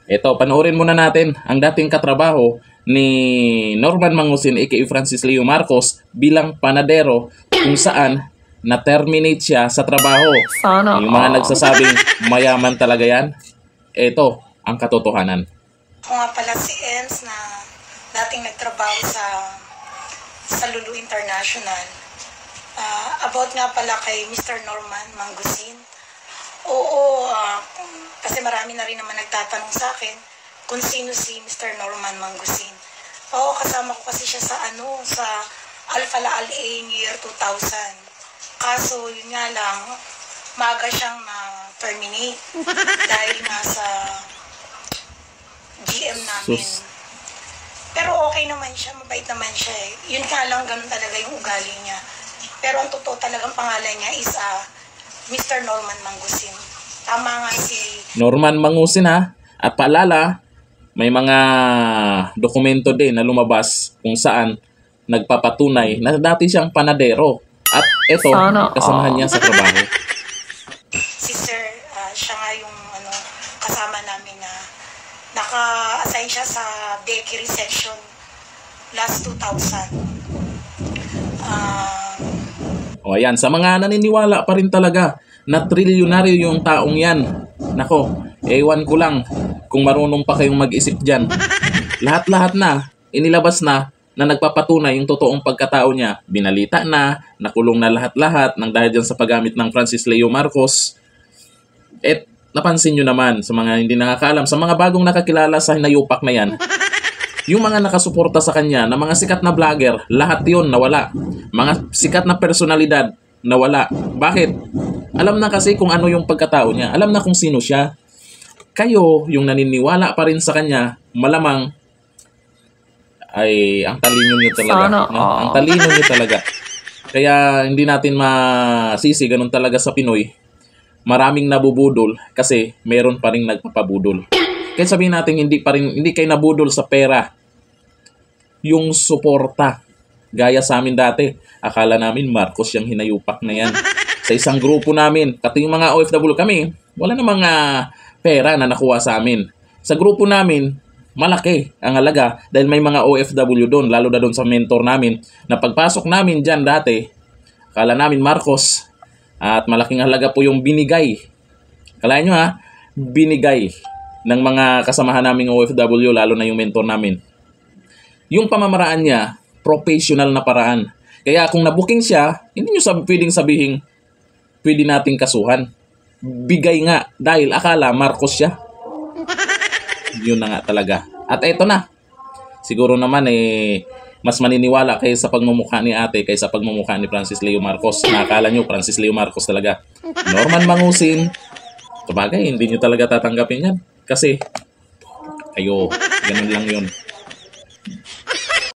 Ito, panoorin muna natin ang dating katrabaho ni Norman Mangusin aka Francis Leo Marcos bilang panadero kung saan na-terminate siya sa trabaho. Sana Yung mga nagsasabing mayaman talaga yan, ito ang katotohanan. Ako nga pala si Ems na dating nagtrabaho sa Lulu International. About nga pala kay Mr. Norman Mangusin. Oo, kasi marami na rin naman nagtatanong sa akin kung sino si Mr. Norman Mangusin. Oo, kasama ko kasi siya sa Alpha Laal-A year 2000. Kaso, yun nga lang, maaga siyang na-terminate dahil nga sa GM namin. Pero okay naman siya, mabait naman siya eh. Yun nga lang, ganun talaga yung ugali niya. Pero ang totoo talagang pangalan niya is Mr. Norman Mangusin. Tama nga si Norman Mangusin ha. At paalala, may mga dokumento din na lumabas kung saan nagpapatunay na dati siyang panadero. At ito, kasamahan niya sa trabaho. si Sir, siya nga yung kasama namin na naka-assign siya sa bakery section last 2000. O ayan, sa mga naniniwala pa rin talaga na trilyonaryo yung taong yan. Nako, ewan ko lang kung marunong pa kayong mag-isip dyan. Lahat-lahat na, inilabas na nagpapatunay yung totoong pagkatao niya. Binalita na, nakulong na lahat-lahat nang dahil dyan sa paggamit ng Francis Leo Marcos. At napansin nyo naman sa mga hindi nakakaalam, sa mga bagong nakakilala sa hinayupak na yan, yung mga nakasuporta sa kanya na mga sikat na vlogger, lahat yun nawala. Mga sikat na personalidad, nawala. Bakit? Alam na kasi kung ano yung pagkatao niya. Alam na kung sino siya. Kayo, yung naniniwala pa rin sa kanya, malamang ay ang talino niyo talaga. No? Ang talino niyo talaga. Kaya hindi natin masisi, ganun talaga sa Pinoy. Maraming nabubudol kasi meron pa rin nagpapabudol. Kaya sabihin natin hindi kayo nabudol sa pera. Yung suporta. Gaya sa amin dati, akala namin Marcos yung hinayupak na yan. Sa isang grupo namin, pati yung mga OFW kami, wala namang pera na nakuha sa amin. Sa grupo namin, malaki ang halaga dahil may mga OFW doon, lalo na doon sa mentor namin, na pagpasok namin dyan dati, akala namin Marcos, at malaking halaga po yung binigay. Kalahin nyo binigay ng mga kasamahan naming OFW, lalo na yung mentor namin. Yung pamamaraan niya, professional na paraan. Kaya kung nabuking siya, hindi nyo pwedeng sabihin, pwede nating kasuhan. Bigay nga, dahil akala Marcos siya. Yun na nga talaga. At eto na. Siguro naman mas maniniwala kayo sa pagmumukha ni ate kaysa pagmumukha ni Francis Leo Marcos. Nakakala nyo, Francis Leo Marcos talaga. Norman Mangusin. Sabagay, hindi nyo talaga tatanggapin yan. Kasi, kayo, ganun lang yun.